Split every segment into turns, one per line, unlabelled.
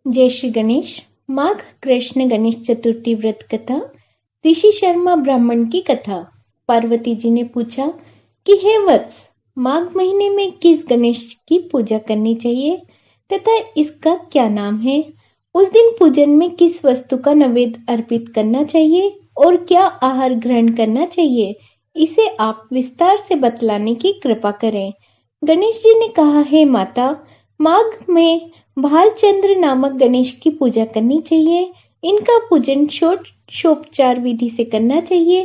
जय श्री गणेश। माघ कृष्ण गणेश चतुर्थी व्रत कथा। ऋषि शर्मा ब्राह्मण की कथा। पार्वती जी ने पूछा कि हे वत्स, माघ महीने में किस गणेश की पूजा करनी चाहिए तथा इसका क्या नाम है? उस दिन पूजन में किस वस्तु का नैवेद्य अर्पित करना चाहिए और क्या आहार ग्रहण करना चाहिए, इसे आप विस्तार से बतलाने की कृपा करें। गणेश जी ने कहा, हे माता, माघ में भालचंद्र नामक गणेश की पूजा करनी चाहिए। इनका पूजन षोडशोपचार विधि से करना चाहिए।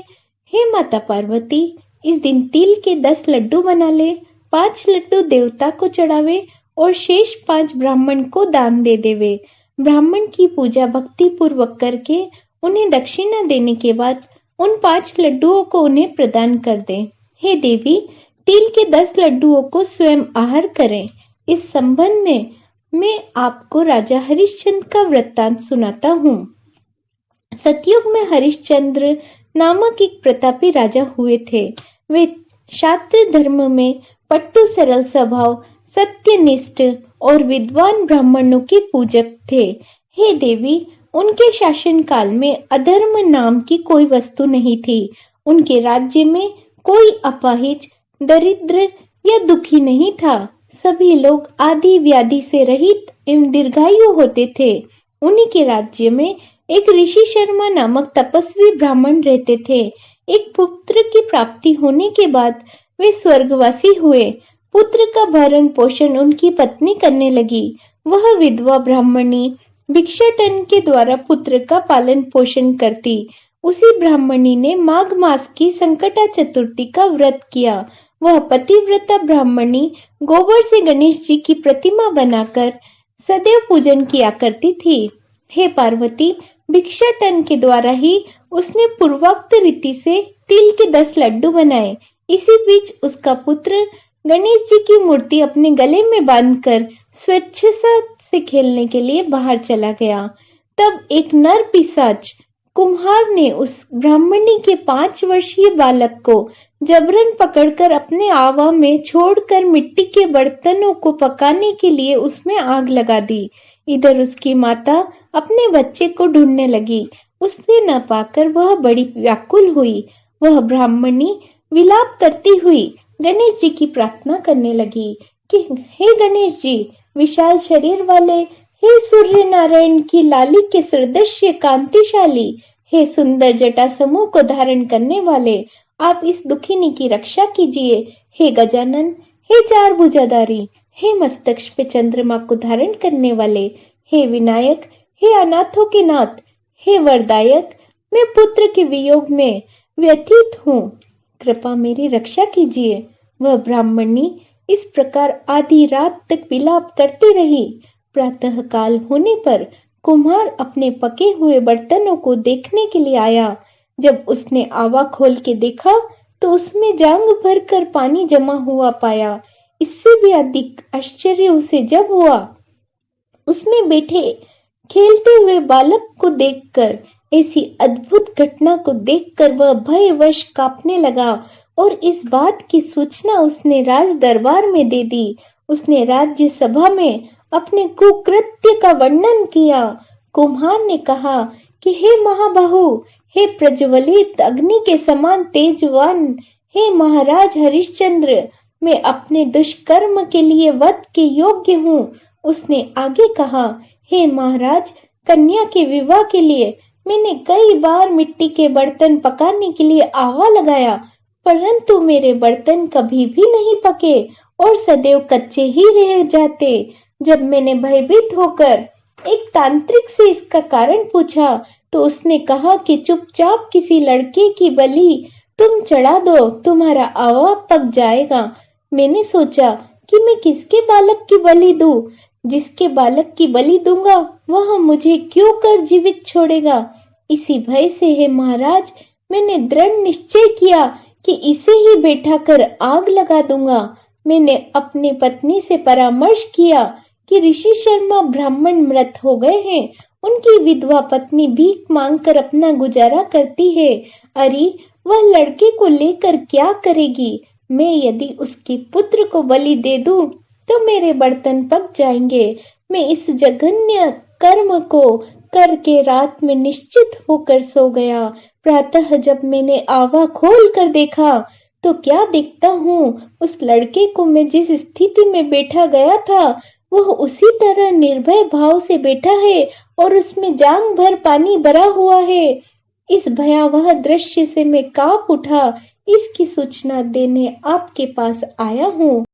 हे माता पार्वती, इस दिन तिल के 10 लड्डू बना ले, 5 लड्डू देवता को चढ़ावे और शेष 5 ब्राह्मण को दान दे देवे। ब्राह्मण की पूजा भक्ति पूर्वक करके उन्हें दक्षिणा देने के बाद उन 5 लड्डुओं को उन्हें प्रदान कर दे। हे देवी, तिल के 10 लड्डुओं को स्वयं आहार करें। इस संबंध में मैं आपको राजा हरिश्चंद्र का वृत्तांत सुनाता हूँ। सतयुग में हरिश्चंद्र नामक एक प्रतापी राजा हुए थे। वे क्षात्र धर्म में पट्टु सरल स्वभाव, सत्यनिष्ठ और विद्वान ब्राह्मणों के पूजक थे। हे देवी, उनके शासन काल में अधर्म नाम की कोई वस्तु नहीं थी। उनके राज्य में कोई अपाहिज, दरिद्र या दुखी नहीं था। सभी लोग आदि व्याधि से रहित एवं दीर्घायु होते थे। उन्हीं के राज्य में एक ऋषि शर्मा नामक तपस्वी ब्राह्मण रहते थे। एक पुत्र की प्राप्ति होने के बाद वे स्वर्गवासी हुए। पुत्र का भरण पोषण उनकी पत्नी करने लगी। वह विधवा ब्राह्मणी भिक्षाटन के द्वारा पुत्र का पालन पोषण करती। उसी ब्राह्मणी ने माघ मास की संकटा चतुर्थी का व्रत किया। वह पतिव्रता ब्राह्मणी गोबर से गणेश जी की प्रतिमा बनाकर सदैव पूजन किया करती थी। हे पार्वती, भिक्षाटन के द्वारा ही उसने पूर्वोक्त रीति से तिल के 10 लड्डू बनाए। इसी बीच उसका पुत्र गणेश जी की मूर्ति अपने गले में बांधकर स्वेच्छा से खेलने के लिए बाहर चला गया। तब एक नर पिशाच कुम्हार ने उस ब्राह्मणी के 5 वर्षीय बालक को जबरन पकड़कर अपने आवा में छोड़कर मिट्टी के बर्तनों को पकाने के लिए उसमें आग लगा दी। इधर उसकी माता अपने बच्चे को ढूंढने लगी। उसे न पाकर वह बड़ी व्याकुल हुई। वह ब्राह्मणी विलाप करती हुई गणेश जी की प्रार्थना करने लगी कि हे गणेश जी, विशाल शरीर वाले, हे सूर्य नारायण की लाली के सदृश्य कांतिशाली, हे सुंदर जटा समूह को धारण करने वाले, आप इस दुखिनी की रक्षा कीजिए। हे गजानन, हे 4 भुजाधारी, हे मस्तक पे चंद्रमा को धारण करने वाले, हे विनायक, हे अनाथों के नाथ, हे वरदायक, मैं पुत्र के वियोग में व्यथित हूँ, कृपा मेरी रक्षा कीजिए। वह ब्राह्मणी इस प्रकार आधी रात तक विलाप करती रही। प्रातः काल होने पर कुम्हार अपने पके हुए बर्तनों को देखने के लिए आया। जब उसने आवा खोल के देखा तो उसमें जांग भरकर पानी जमा हुआ पाया। इससे भी अधिक आश्चर्य उसे जब हुआ उसमें बैठे खेलते हुए बालक को देखकर। ऐसी अद्भुत घटना को देखकर वह भयवश कांपने लगा और इस बात की सूचना उसने राज दरबार में दे दी। उसने राज्य सभा में अपने कुकृत्य का वर्णन किया। कुम्हार ने कहा कि हे महाबाहु, हे प्रज्वलित अग्नि के समान तेजवान, हे महाराज हरिश्चंद्र, मैं अपने दुष्कर्म के लिए वध के योग्य हूँ। उसने आगे कहा, हे महाराज, कन्या के विवाह के लिए मैंने कई बार मिट्टी के बर्तन पकाने के लिए आवा लगाया, परंतु मेरे बर्तन कभी भी नहीं पके और सदैव कच्चे ही रह जाते। जब मैंने भयभीत होकर एक तांत्रिक से इसका कारण पूछा तो उसने कहा कि चुपचाप किसी लड़के की बलि तुम चढ़ा दो, तुम्हारा आवा पक जाएगा। मैंने सोचा कि मैं किसके बालक की बलि दूं? जिसके बालक की बलि दूंगा वह मुझे क्यों कर जीवित छोड़ेगा। इसी भय से हे महाराज, मैंने दृढ़ निश्चय किया कि इसे ही बैठा कर आग लगा दूंगा। मैंने अपनी पत्नी से परामर्श किया कि ऋषि शर्मा ब्राह्मण मृत हो गए हैं। उनकी विधवा पत्नी भीख मांगकर अपना गुजारा करती है। अरे, वह लड़के को लेकर क्या करेगी? मैं यदि उसके पुत्र को बलि दे दूं तो मेरे बर्तन पक जाएंगे। मैं इस जघन्य कर्म को करके रात में निश्चित होकर सो गया। प्रातः जब मैंने आवा खोल कर देखा तो क्या देखता हूँ, उस लड़के को मैं जिस स्थिति में बैठा गया था वह उसी तरह निर्भय भाव से बैठा है और उसमें जांघ भर पानी भरा हुआ है। इस भयावह दृश्य से मैं कांप उठा। इसकी सूचना देने आपके पास आया हूँ।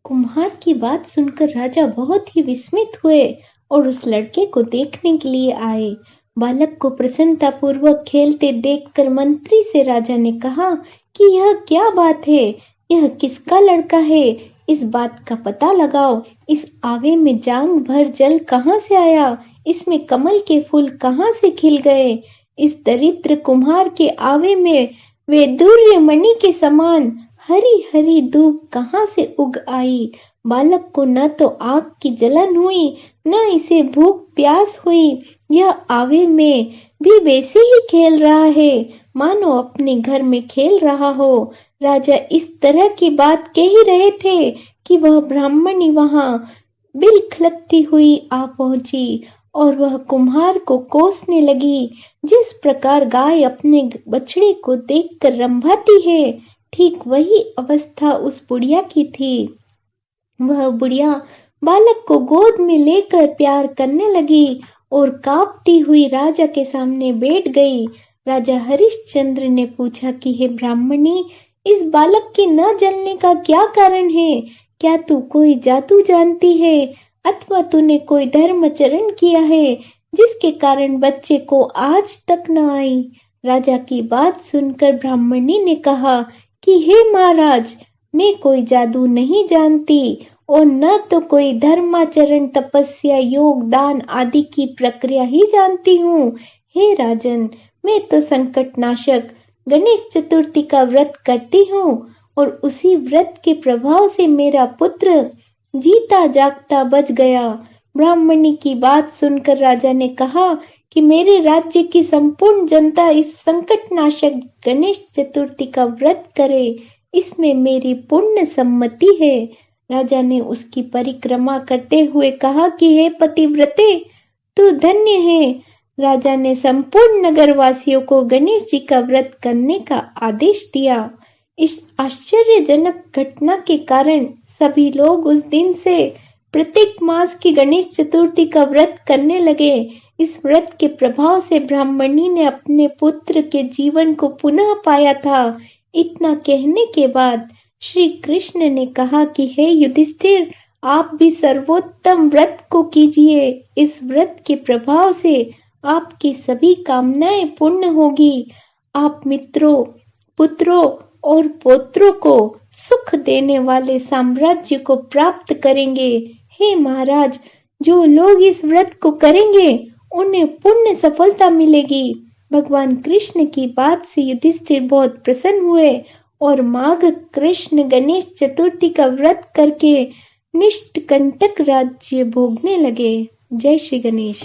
कुम्हार की बात सुनकर राजा बहुत ही विस्मित हुए और उस लड़के को देखने के लिए आए। बालक को प्रसन्नता पूर्वक खेलते देखकर मंत्री से राजा ने कहा कि यह क्या बात है, यह किसका लड़का है, इस बात का पता लगाओ। इस आवे में जांघ भर जल कहाँ से आया, इसमें कमल के फूल कहाँ से खिल गए। इस दरिद्र कुम्हार के आवे में वैदुर्य मणि के समान हरी हरी धूप कहाँ से उग आई। बालक को न तो आग की जलन हुई न इसे भूख प्यास हुई। यह आवे में भी वैसे ही खेल रहा है मानो अपने घर में खेल रहा हो। राजा इस तरह की बात कह ही रहे थे कि वह ब्राह्मणी वहां बिलखलती हुई आ पहुंची और वह कुम्हार को कोसने लगी। जिस प्रकार गाय अपने बछड़े को देखकर रंभाती है, ठीक वही अवस्था उस बुढ़िया की थी। वह बुढ़िया बालक को गोद में लेकर प्यार करने लगी और कांपती हुई राजा के सामने बैठ गई। राजा हरिश्चंद्र ने पूछा कि हे ब्राह्मणी, इस बालक के न जलने का क्या कारण है? क्या तू कोई जादू जानती है अथवा तूने कोई धर्माचरण किया है जिसके कारण बच्चे को आज तक न आई? राजा की बात सुनकर ब्राह्मणी ने कहा कि हे महाराज, मैं कोई जादू नहीं जानती और न तो कोई धर्माचरण, तपस्या, योग, दान आदि की प्रक्रिया ही जानती हूँ। हे राजन, मैं तो संकट नाशक गणेश चतुर्थी का व्रत करती हूँ और उसी व्रत के प्रभाव से मेरा पुत्र जीता जागता बच गया। ब्राह्मणी की बात सुनकर राजा ने कहा कि मेरे राज्य की संपूर्ण जनता इस संकट नाशक गणेश चतुर्थी का व्रत करे, इसमें मेरी पूर्ण सम्मति है। राजा ने उसकी परिक्रमा करते हुए कहा कि हे पतिव्रते, तू धन्य है। राजा ने संपूर्ण नगरवासियों को गणेश जी का व्रत करने का आदेश दिया। इस आश्चर्यजनक घटना के कारण सभी लोग उस दिन से प्रत्येक मास की गणेश चतुर्थी का व्रत करने लगे। इस व्रत के प्रभाव से ब्राह्मणी ने अपने पुत्र के जीवन को पुनः पाया था। इतना कहने के बाद श्री कृष्ण ने कहा कि हे युधिष्ठिर, आप भी सर्वोत्तम व्रत को कीजिए। इस व्रत के प्रभाव से आपकी सभी कामनाएं पूर्ण होगी। आप मित्रों, पुत्रों और पौत्रों को सुख देने वाले साम्राज्य को प्राप्त करेंगे। हे महाराज, जो लोग इस व्रत को करेंगे उन्हें पुण्य सफलता मिलेगी। भगवान कृष्ण की बात से युधिष्ठिर बहुत प्रसन्न हुए और माघ कृष्ण गणेश चतुर्थी का व्रत करके निष्कंटक राज्य भोगने लगे। जय श्री गणेश।